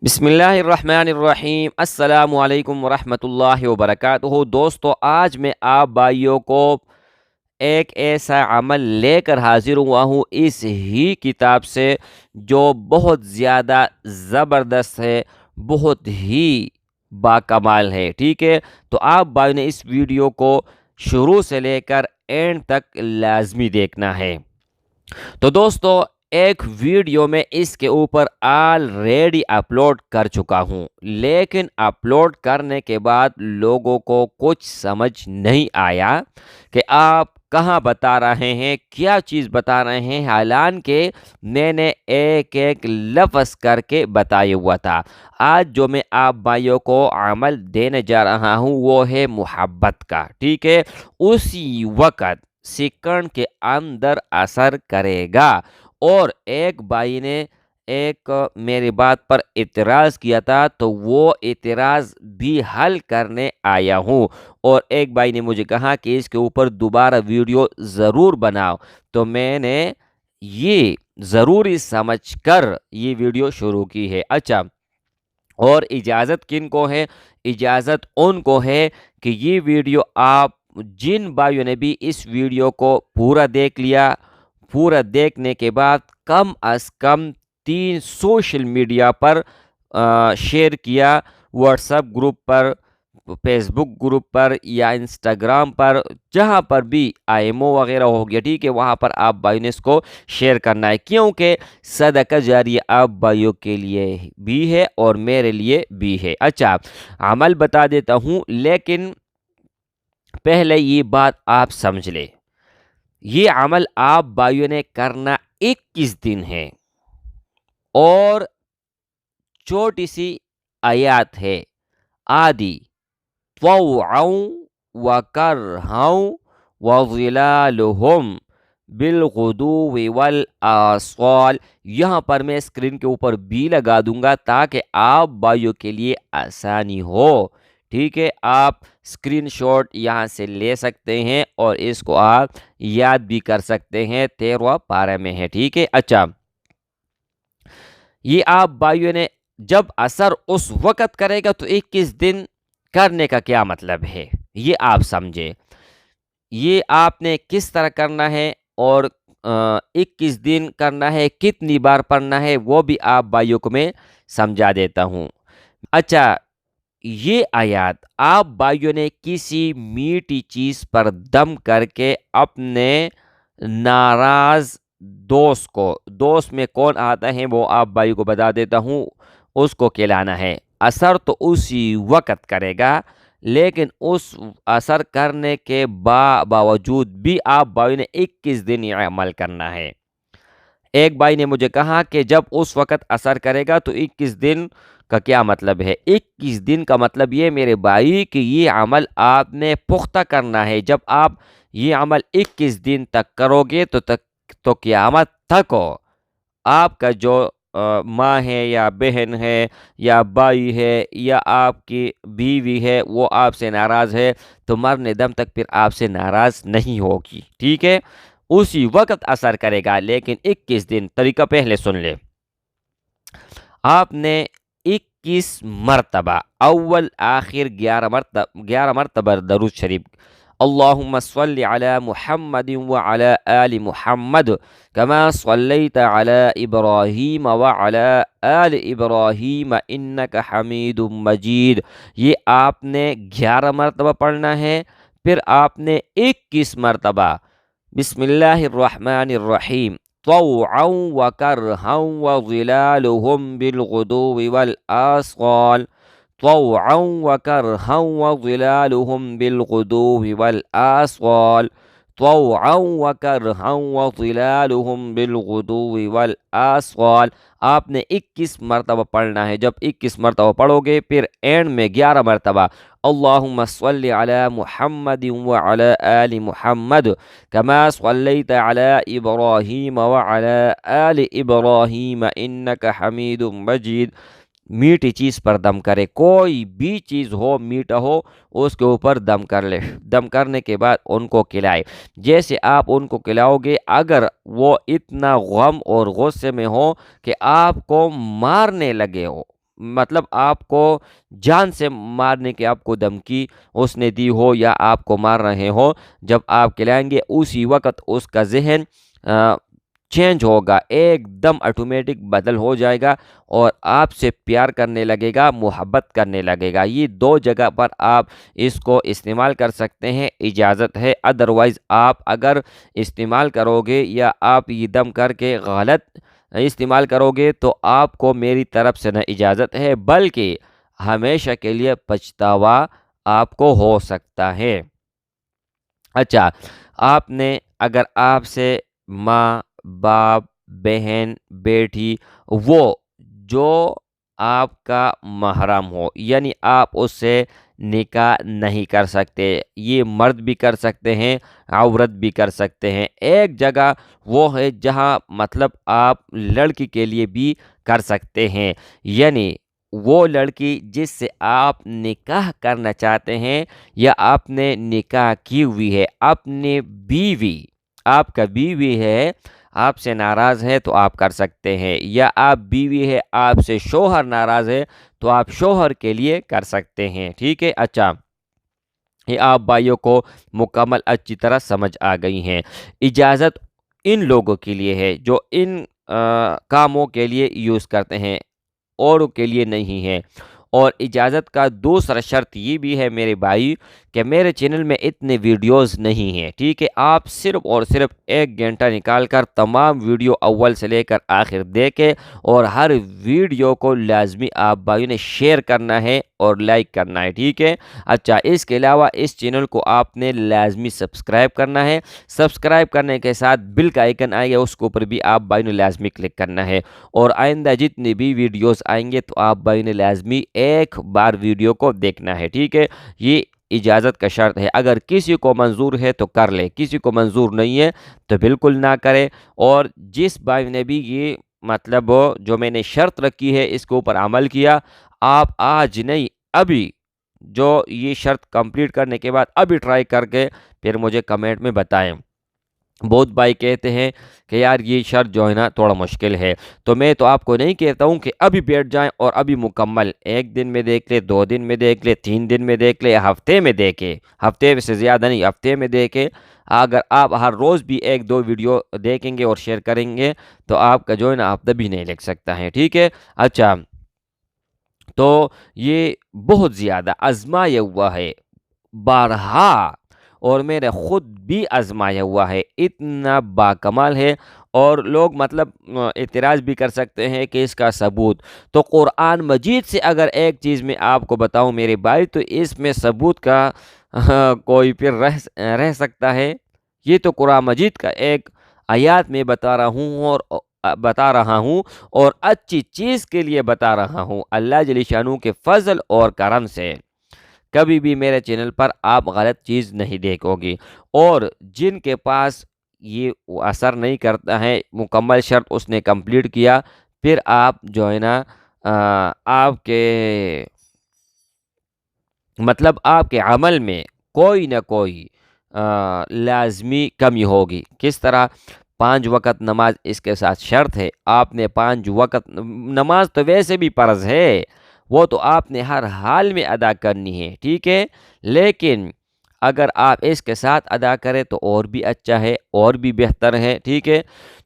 بسم اللہ الرحمن الرحیم۔ السلام علیکم ورحمۃ اللہ وبرکاتہ۔ دوستو، آج میں آپ بھائیوں کو ایک ایسا عمل لے کر حاضر ہوا ہوں اس ہی کتاب سے جو بہت زیادہ زبردست ہے، بہت ہی باکمال ہے۔ ٹھیک ہے، تو آپ بھائی نے اس ویڈیو کو شروع سے لے کر اینڈ تک لازمی دیکھنا ہے۔ تو دوستو، ایک ویڈیو میں اس کے اوپر آلریڈی اپلوڈ کر چکا ہوں، لیکن اپلوڈ کرنے کے بعد لوگوں کو کچھ سمجھ نہیں آیا کہ آپ کہاں بتا رہے ہیں، کیا چیز بتا رہے ہیں، حالانکہ میں نے ایک ایک لفظ کر کے بتایا ہوا تھا۔ آج جو میں آپ بھائیوں کو عمل دینے جا رہا ہوں وہ ہے محبت کا۔ ٹھیک ہے، اسی وقت سیکنڈ کے اندر اثر کرے گا۔ اور ایک بھائی نے میری بات پر اعتراض کیا تھا، تو وہ اعتراض بھی حل کرنے آیا ہوں۔ اور ایک بھائی نے مجھے کہا کہ اس کے اوپر دوبارہ ویڈیو ضرور بناؤ، تو میں نے یہ ضروری سمجھ کر یہ ویڈیو شروع کی ہے۔ اچھا، اور اجازت کن کو ہے؟ اجازت ان کو ہے کہ یہ ویڈیو آپ جن بھائیوں نے بھی اس ویڈیو کو پورا دیکھ لیا، پورا دیکھنے کے بعد کم از کم 3 سوشل میڈیا پر شیئر کیا، واٹس ایپ گروپ پر، فیس بک گروپ پر یا انسٹاگرام پر، جہاں پر بھی IMO وغیرہ ہو گیا، ٹھیک ہے، وہاں پر آپ بھائیوں نے اس کو شیئر کرنا ہے، کیونکہ صدقہ جاریہ آپ بھائیوں کے لیے بھی ہے اور میرے لیے بھی ہے۔ اچھا، عمل بتا دیتا ہوں، لیکن پہلے یہ بات آپ سمجھ لیں، یہ عمل آپ بھائیوں نے کرنا 21 دن ہے، اور چھوٹی سی آیات ہے، آدھی طوعا وکرہا وظلالہم بالغدو والآصال۔ یہاں پر میں اسکرین کے اوپر بھی لگا دوں گا تاکہ آپ بھائیوں کے لیے آسانی ہو۔ ٹھیک ہے، آپ اسکرین شاٹ یہاں سے لے سکتے ہیں اور اس کو آپ یاد بھی کر سکتے ہیں، 13واں پارہ میں ہے۔ ٹھیک ہے، اچھا، یہ آپ بھائیوں نے جب اثر اس وقت کرے گا تو 21 دن کرنے کا کیا مطلب ہے، یہ آپ سمجھے۔ یہ آپ نے کس طرح کرنا ہے اور 21 دن کرنا ہے، کتنی بار پڑھنا ہے، وہ بھی آپ بھائیوں کو میں سمجھا دیتا ہوں۔ اچھا، یہ آیات آپ بھائیوں نے کسی میٹھی چیز پر دم کر کے اپنے ناراض دوست میں کون آتا ہے وہ آپ بھائی کو بتا دیتا ہوں، اس کو کھلانا ہے۔ اثر تو اسی وقت کرے گا، لیکن اس اثر کرنے کے باوجود بھی آپ بھائی نے 21 دن یہ عمل کرنا ہے۔ ایک بھائی نے مجھے کہا کہ جب اس وقت اثر کرے گا تو 21 دن کا کیا مطلب ہے؟ 21 دن کا مطلب یہ میرے بھائی کہ یہ عمل آپ نے پختہ کرنا ہے۔ جب آپ یہ عمل 21 دن تک کرو گے تو قیامت تک ہو، آپ کا جو ماں ہے یا بہن ہے یا بھائی ہے یا آپ کی بیوی ہے وہ آپ سے ناراض ہے تو مرنے دم تک پھر آپ سے ناراض نہیں ہوگی۔ ٹھیک ہے، اسی وقت اثر کرے گا، لیکن 21 دن۔ طریقہ پہلے سن لے، آپ نے 21 مرتبہ اول آخر 11 مرتبہ درود شریف، اللہم صلی علی محمد وعلی آل محمد کما صلیت علی ابراہیم وعلی آل ابراہیم انک حمید مجید، یہ آپ نے 11 مرتبہ پڑھنا ہے۔ پھر آپ نے 21 مرتبہ بسم اللہ الرحمن الرحیم طوعا وکرہا وظلالہم بالغدو والآصال، طوعا وکرہا وظلالہم بالغدو والآصال، طوعا وکرہا وظلالہم بالغدو والآصال۔ آپ نے 21 مرتبہ پڑھنا ہے۔ جب 21 مرتبہ پڑھو گے پھر اینڈ میں 11 مرتبہ اللہم صلی علی محمد وعلی آل محمد کما صلیت علی ابراہیم وعلی آل ابراہیم انک حمید مجید۔ میٹھی چیز پر دم کرے، کوئی بھی چیز ہو میٹھا ہو اس کے اوپر دم کر لے، دم کرنے کے بعد ان کو کھلائے۔ جیسے آپ ان کو کھلاؤ گے، اگر وہ اتنا غم اور غصے میں ہو کہ آپ کو مارنے لگے ہو، مطلب آپ کو جان سے مارنے کی آپ کو دھمکی اس نے دی ہو یا آپ کو مار رہے ہو، جب آپ کھلائیں گے اسی وقت اس کا ذہن چینج ہوگا، ایک دم آٹومیٹک بدل ہو جائے گا اور آپ سے پیار کرنے لگے گا، محبت کرنے لگے گا۔ یہ دو جگہ پر آپ اس کو استعمال کر سکتے ہیں، اجازت ہے۔ ادروائز آپ اگر استعمال کرو گے یا آپ یہ دم کر کے غلط استعمال کرو گے تو آپ کو میری طرف سے نہ اجازت ہے بلکہ ہمیشہ کے لیے پچھتاوا آپ کو ہو سکتا ہے۔ اچھا، آپ نے اگر آپ سے ماں، باپ، بہن، بیٹی، وہ جو آپ کا محرم ہو، یعنی آپ اس سے نکاح نہیں کر سکتے، یہ مرد بھی کر سکتے ہیں، عورت بھی کر سکتے ہیں، ایک جگہ وہ ہے جہاں مطلب آپ لڑکی کے لیے بھی کر سکتے ہیں، یعنی وہ لڑکی جس سے آپ نکاح کرنا چاہتے ہیں یا آپ نے نکاح کی ہوئی ہے، اپنے بیوی، آپ کا بیوی ہے، آپ سے ناراض ہے تو آپ کر سکتے ہیں، یا آپ بیوی ہے آپ سے شوہر ناراض ہے تو آپ شوہر کے لیے کر سکتے ہیں، ٹھیک ہے۔ اچھا، یہ آپ بھائیوں کو مکمل اچھی طرح سمجھ آ گئی ہیں۔ اجازت ان لوگوں کے لیے ہے جو ان کاموں کے لیے یوز کرتے ہیں، اوروں کے لیے نہیں ہے۔ اور اجازت کا دوسرا شرط یہ بھی ہے میرے بھائی کہ میرے چینل میں اتنے ویڈیوز نہیں ہیں، ٹھیک ہے، آپ صرف اور صرف 1 گھنٹہ نکال کر تمام ویڈیو اول سے لے کر آخر دیکھیں اور ہر ویڈیو کو لازمی آپ بھائیوں نے شیئر کرنا ہے اور لائک کرنا ہے، ٹھیک ہے۔ اچھا، اس کے علاوہ اس چینل کو آپ نے لازمی سبسکرائب کرنا ہے، سبسکرائب کرنے کے ساتھ بل کا آئیکن آئے گا اس کے اوپر بھی آپ بھائیوں نے لازمی کلک کرنا ہے، اور آئندہ جتنی بھی ویڈیوز آئیں گے تو آپ بھائیوں نے لازمی ایک بار ویڈیو کو دیکھنا ہے، ٹھیک ہے۔ یہ اجازت کا شرط ہے، اگر کسی کو منظور ہے تو کر لے، کسی کو منظور نہیں ہے تو بالکل نہ کرے۔ اور جس بھائی نے بھی یہ مطلب جو میں نے شرط رکھی ہے اس کے اوپر عمل کیا، آپ آج نہیں ابھی جو یہ شرط کمپلیٹ کرنے کے بعد ابھی ٹرائی کر کے پھر مجھے کمنٹ میں بتائیں۔ بہت بھائی کہتے ہیں کہ یار یہ شرط جو ہے نا تھوڑا مشکل ہے، تو میں تو آپ کو نہیں کہتا ہوں کہ ابھی بیٹھ جائیں اور ابھی مکمل 1 دن میں دیکھ لے، 2 دن میں دیکھ لے، 3 دن میں دیکھ لے، ہفتے میں دیکھے، ہفتے سے زیادہ نہیں، ہفتے میں دیکھے۔ اگر آپ ہر روز بھی 1-2 ویڈیو دیکھیں گے اور شیئر کریں گے تو آپ کا جو ہے نا ہفتہ بھی نہیں لگ سکتا ہے، ٹھیک ہے۔ اچھا، تو یہ بہت زیادہ آزمایا ہوا ہے بارہا، اور میں نے خود بھی آزمایا ہوا ہے، اتنا باکمال ہے۔ اور لوگ مطلب اعتراض بھی کر سکتے ہیں کہ اس کا ثبوت تو قرآن مجید سے اگر ایک چیز میں آپ کو بتاؤں میرے بھائی تو اس میں ثبوت کا کوئی پھر رہ سکتا ہے؟ یہ تو قرآن مجید کا ایک آیات میں بتا رہا ہوں اور اچھی چیز کے لیے بتا رہا ہوں، اللہ جل شانہ کے فضل اور کرم سے کبھی بھی میرے چینل پر آپ غلط چیز نہیں دیکھو گی۔ اور جن کے پاس یہ اثر نہیں کرتا ہے، مکمل شرط اس نے کمپلیٹ کیا، پھر آپ جو ہے نا آپ کے مطلب آپ کے عمل میں کوئی نہ کوئی لازمی کمی ہوگی۔ کس طرح؟ 5 وقت نماز اس کے ساتھ شرط ہے، آپ نے 5 وقت نماز تو ویسے بھی فرض ہے، وہ تو آپ نے ہر حال میں ادا کرنی ہے، ٹھیک ہے، لیکن اگر آپ اس کے ساتھ ادا کریں تو اور بھی اچھا ہے، اور بھی بہتر ہے، ٹھیک ہے۔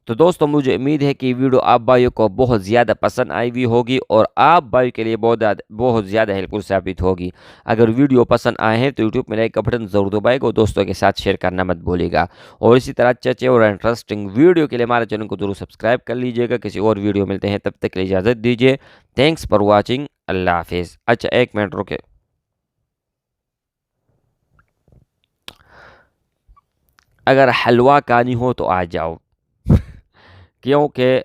تو دوستو مجھے امید ہے کہ یہ ویڈیو آپ بھائیوں کو بہت زیادہ پسند آئی ہوئی ہوگی اور آپ بھائیوں کے لیے بہت زیادہ ہیلپفل ثابت ہوگی۔ اگر ویڈیو پسند آئے ہیں تو یوٹیوب میں لائک کا بٹن ضرور دبائے گا، دوستوں کے ساتھ شیئر کرنا مت بھولے گا، اور اسی طرح اچھے اور انٹرسٹنگ ویڈیو کے لیے ہمارے چینل کو ضرور سبسکرائب کر لیجئے گا۔ کسی اور ویڈیو ملتے ہیں، تب تک کے لیے اجازت دیجیے، تھینکس فار واچنگ، اللہ حافظ۔ اچھا، 1 منٹ رکے، اگر حلوہ کھانی ہو تو آ جاؤ کیونکہ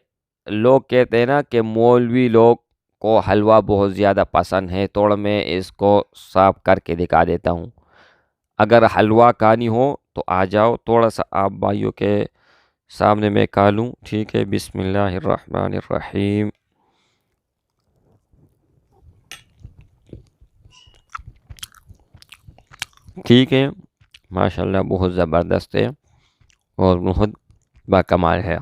لوگ کہتے ہیں نا کہ مولوی لوگ کو حلوہ بہت زیادہ پسند ہے، توڑ میں اس کو صاف کر کے دکھا دیتا ہوں۔ اگر حلوہ کھانی ہو تو آ جاؤ، تھوڑا سا آپ بھائیوں کے سامنے میں کھا لوں، ٹھیک ہے۔ بسم اللہ الرحمن الرحیم۔ ٹھیک ہے، ماشاءاللہ بہت زبردست ہے اور بہت باکمال ہے۔